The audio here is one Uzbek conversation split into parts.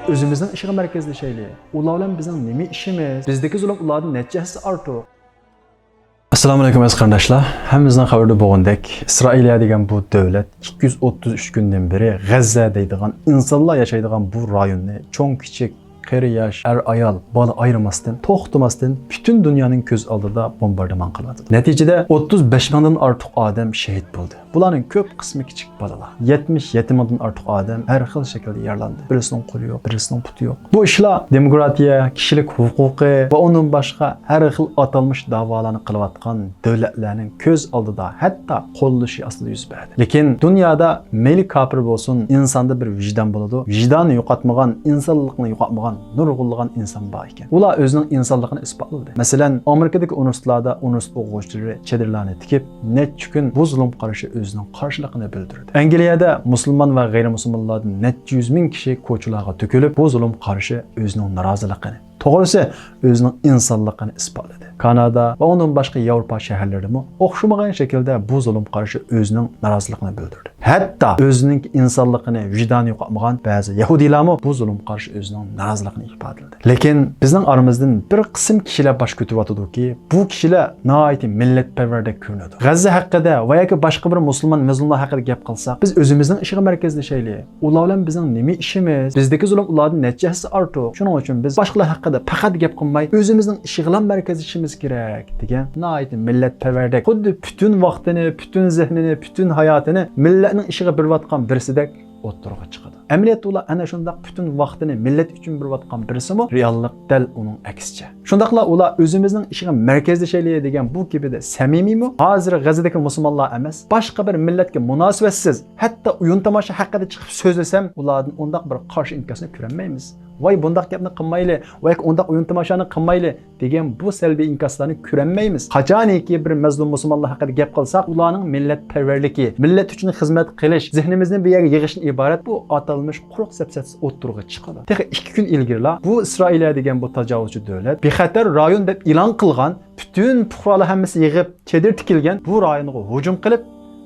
özümüzün işığı merkezleşeyli. Ular bilan bizning nima ishimiz? Bizdagi zulm ulardan necha hissa ortiq? Assalomu alaykum aziz qarindoshlar. Hammamizdan xabarda bo'lgandek, Isroiliya degan bu davlat 233 kundan beri G'azza deydigan insonlar yashaydigan bu rayonni cho'ng kichik qari yosh, ayol, bola ayırmasdan, to'xtamasdan bütün dünyanın ko'z oldida bombardiman qiladi. Natijada 35 mingdan ortiq odam shahid bo'ldi. Bularning ko'p qismi kichik bolalar. 77 mingdan ortiq odam har xil shaklda yaralandi. Birisining qo'li yo'q, birisining puti yo'q. Bu ishlar demokratiya, kishilik huquqi va undan boshqa har xil atalmış da'volarni qilayotgan davlatlarning ko'z oldida, hatto qo'llashi ostida yuz berdi. Lekin dunyoda mayli kafir bo'lsin, insonda bir vijdon bo'ladi. Vijdonni yo'qotmagan, insonlikni yo'qotmagan nurg'unlagan inson bor ekan. Ular o'zining insonligini isbotladi. Masalan, Amerikadagi universitetlarda universitet o'quvchilari chadrlarni tikib, necha kun bu zulm qarshi o'zining qarshiligini bildirdi. Angliyada musulmon va g'ayrimusulmonlardan necha yuz ming kishi ko'chalarga to'kilib, bu zulm qarshi o'zining noroziligini, to'g'risi o'zining insonligini isbotladi. Kanada va undan boshqa Yevropa shaharlarida o'xshamagan shaklda bu zulm qarshi o'zining noroziligini bildirdi. Hatto o'zining insonligini, vijdoni yo'qotmagan ba'zi yahudiylarmi bu zulm qarshi o'zining noroziligini ifodaladi. Lekin bizning oramizdan bir qism kishilar bosh ko'taryotdiki, bu kishilar nihoyatda millatparvardek ko'rinadi. G'azza haqida va yoki boshqa bir musulmonlar haqida gap qilsak, biz o'zimizning ishig'i markazlashaylik. Ular bilan bizning nima ishimiz? Bizdagi zulm ulardan necha hissa ortiq. Shuning uchun biz boshqalar haqida faqat gap qilmay, o'zimizning ishig'lan markazlashimiz kerak degan nihoyatda millatparvardek, xuddi bütün vaqtini, bütün zehnini, bütün hayotini millatning ishiga berayotgan birsidek o'ttirg'a chiqadi. Amaliyotda ular ana shundaq bütün vaqtini millat uchun berayotgan birisimi? Reallik dal uning aksicha. Shundaqla ular o'zimizning ishiga markazlashaylik degan bu kibida samimiymi? Hozir G'azzadagi musulmonlar emas, boshqa bir millatga munosabatsiz, hatto o'yin tomosha haqida chiqib so'zlasam, ulardan undaq bir qarshi inkosini ko'rmaymiz. Voy bundaq gapni qilmayli, voy undaq o'yin tomoshani qilmayli degan bu salbiy inkoslarni ko'rmaymiz. Qachoniki bir mazlum musulmonlar haqida gap qilsak, ularning millatparvarligi, millat uchun xizmat qilish, zehnimizni bu yerga yig'ishdan iborat bu atalmış quruq sapsatsiz o'ttirg'a chiqadi. Texi 2 kun ilgarilar bu Isroiliya degan bu tajovuzchi davlat bexatar rayon deb e'lon qilgan, bütün fuqarolar hammasi yig'ib, chedir tikilgan bu rayonga hujum qilib,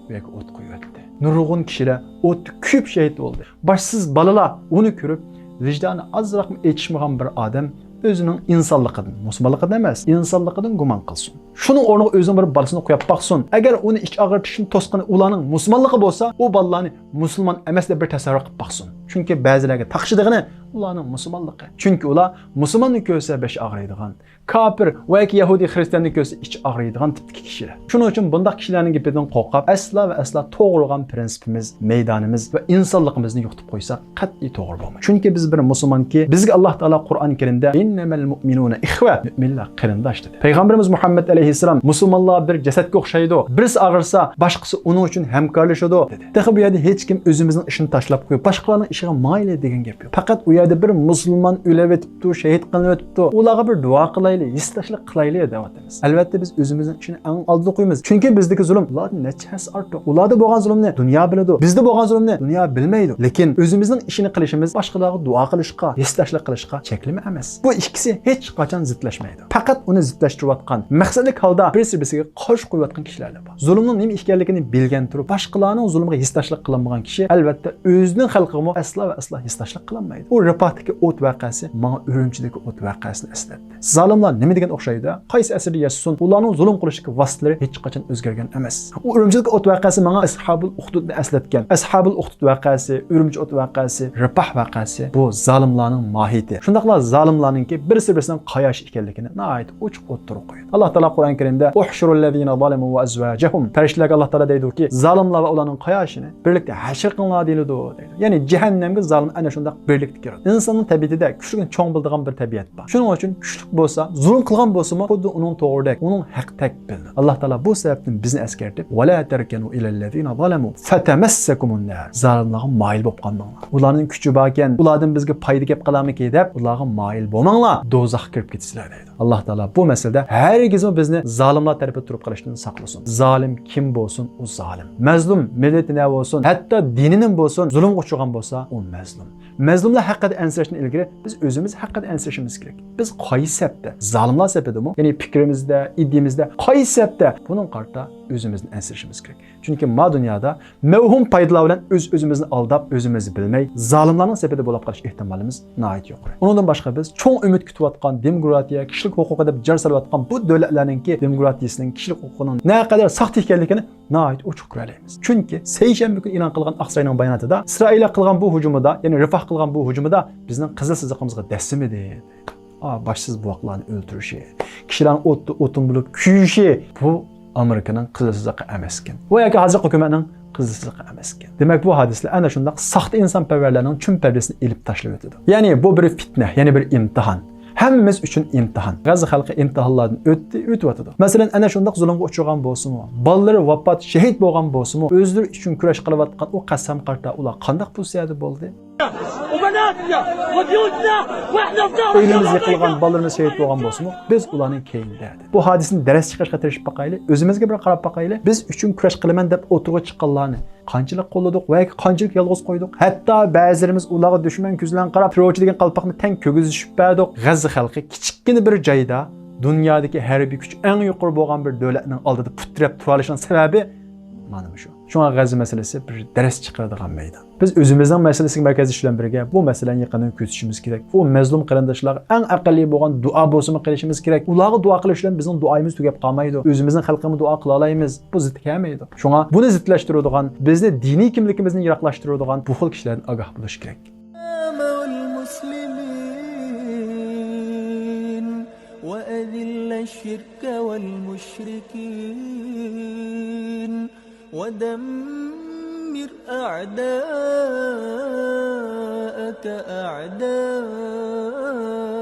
bu yerga o't qo'yibdi. Nurg'un kishilar o't ko'p shahid bo'ldi. Boshsiz balalar uni ko'rib vijdoni azroq etishmagan bir odam o'zining insonligidan, musulmonligidan emas, insonligidan gumon qilsin. Shuning o'rniga o'zining bir bolasini qo'yib baqsin. Agar uni ich og'ritishni to'sqini ularning musulmonligi bo'lsa, u bolalarni musulmon emas deb bir tasavvur qilib baqsin. Chunki ba'zilarga taqshidigini ularning musulmonligi. Chunki ular musulmonni ko'rsa besh og'riydigan, kafir va yahudi xristianni ko'rsa ich og'riydigan tipdagi kishilar. Shuning uchun bunday kishilarning gapidan qo'rqib, asla va asla to'g'rilgan prinsipimiz, maydonimiz va insonligimizni yo'qotib qo'ysak, qat'iy to'g'ri bo'lmaydi. Chunki biz bir musulmonki, bizga Alloh taolo Qur'oni Karimda innamal mu'minuna ikhwa, mu'minlar qarindosh dedi. Payg'ambarimiz Muhammad alayhissalom musulmonlar bir jasadga o'xshaydi. Birisi og'irsa, boshqasi uning uchun hamkorlashadi dedi. Texi bu yerda hech kim o'zimizning ishini tashlab qo'yib, boshqalarning ishiga mayli degan gap yo'q. Faqat u yerda bir musulmon o'lib o'tibdi, shahid qilinib o'tibdi. Ularga bir duo qilaylik, istashlik qilaylik deyapmiz. Albatta biz o'zimizning ishini eng oldida qo'yamiz. Chunki bizdagi zulm ulardan nechasi ortiq. Ularda bo'lgan zulmni dunyo biladi. Bizda bo'lgan zulmni dunyo bilmaydi. Lekin o'zimizning ishini qilishimiz boshqalarga duo qilishga, istashlik qilishga cheklama emas. Bu ikkisi hech qachon zidlashmaydi. Faqat uni zidlashtirayotgan, maqsadli holda birisi-birisiga qarshi qo'yayotgan kishilar bor. Zulmning nima ekanligini bilgan turib, boshqalarning zulmiga hissashlik qilmagan kishi albatta o'zining xalqiga asla va asla hissashlik qilmaydi. U Rapahdagi o't voqeasi menga Urumchidagi o't voqeasini eslatdi. Zalimlar nima degan o'xshaydi? Qaysi asrda yashasin, ularning zulm qilishdagi vositalari hech qachon o'zgargan emas. U Urumchidagi o't voqeasi menga Ashabul Uxdudni eslatgan. Ashabul Uxdud voqeasi, Urumchi o't voqeasi, Rapah voqeasi bu zalimlarning mohiyati. Shundaqla zalimlarningki birisi-birisidan qayosh ekanligini nihoyat ochiq o'ttirib qo'ydi. Alloh taolo Qur'oni Karimda "Uhshurul-lazina zalamu va azwajahum" farishtalarga Alloh taolo deydi-ki, zalimlar va ularning qayoshini birlikda hashr qilinglar deydi. Ya'ni jahannamga zalim ana shunday birlikda kiradi. İnsanın tabiatida kuchlikni cho'ng bildigan bir tabiat bor. Shuning uchun kuchlik bo'lsa, zulm qilgan bo'lsa-mu, xuddi uning to'g'ridek, uning haqdek bilinadi. Alloh taolo bu sababdan bizni eskartib, "Va la tarkanu ilal-lazina zalamu fatamassakumun nar." Zalimlarga moyil bo'lib qolmanglar. Ularning kuchi bor ekan, ulardan bizga foyda kelib qolarmiki deb, ularga moyil bo'lmanglar. qilinglar, do'zaxga kirib ketasizlar deydi. Alloh taolo bu masalada hargiz bizni zolimlar tarafida turib qolishdan saqlasin. Zolim kim bo'lsin, u zolim. Mazlum millati ne bo'lsin, hatto dinining bo'lsin, zulmga uchragan bo'lsa, u mazlum. Mazlumlar haqida ansirashdan ilgari biz o'zimiz haqida ansirashimiz kerak. Biz qaysi sapda? Zolimlar sapidami? Ya'ni fikrimizda, ideyamizda qaysi sapda? Buning qarta o'zimizni ansirashimiz kerak. Chunki ma dunyoda mavhum foydalar bilan o'zimizni aldab, o'zimizni bilmay, zolimlarning sapida bo'lib qolish ehtimolimiz nihoyat yuqori. Undan boshqa biz cho'ng umid kutayotgan demokratiya, kishilik huquqi deb jar solayotgan bu davlatlarningki demokratiyasining, kishilik huquqining naqadar saxta ekanligini nihoyat ochiq ko'ramiz. Chunki seshanba kuni e'lon qilgan Aqsoyning bayonotida Isroil qilgan bu hujumida, ya'ni Rifah qilgan bu hujumida bizning qizil chiziqimizga dastimidi. Başsız buloqlarni o'ldirishi, kishilarning o'tin bo'lib kuyishi bu Amerikaning qizil chiziqi emas ekan. Bu yoki hozir hukumatning qizil chiziqi emas ekan. Demak bu hadislar ana shunday saxta insonparvarlarning chun pardasini elib tashlab o'tadi. Ya'ni bu bir fitna, ya'ni bir imtihon. Hammamiz uchun imtihon. G'azo xalqi imtihonlardan o'tyapti. Masalan, ana shunday zulmga uchragan bo'lsa-mu, bolalari vafot, shahid bo'lgan bo'lsa-mu, o'zlari uchun kurash qilayotgan o qasam qarta ular qanday pozitsiyada bo'ldi? Elimiz yiqilgan, bolalarimiz shahid bo'lgan bo'lsa-mu, biz ularning keyinda. Bu hodisani daras chiqarishga tirishib baqayli, o'zimizga bir qarab baqayli. Biz uchun kurash qilaman deb o'tirib chiqqanlarni qanchalik qo'lladik va qanchalik yolg'iz qo'ydik. Hatto ba'zilarimiz ularga dushman ko'zlan qarab, terrorchi degan qalpoqni tang ko'gizishib berdik. G'azo xalqi kichikgina bir joyda dunyodagi harbiy kuch eng yuqori bo'lgan bir davlatning oldida putrab tura olishining sababi mana shu. Shunga G'azo masalasi bir daras chiqaradigan maydon. Biz o'zimizning masalasiga markaziy ishlar birga bu masalani yaqindan ko'zishimiz kerak. Bu mazlum qarindoshlar eng aqlli bo'lgan duo bo'lsin qilishimiz kerak. Ularga duo qilish bilan bizning duoyimiz tugab qolmaydi. O'zimizning xalqimizga duo qila olamiz. Bu zid kelmaydi. Shunga buni zidlashtiradigan, bizni diniy kimligimizni yiroqlashtiradigan bu xil kishilardan ogoh bo'lish kerak. وأذل الشرك والمشركين ودمر أعداءك أعداء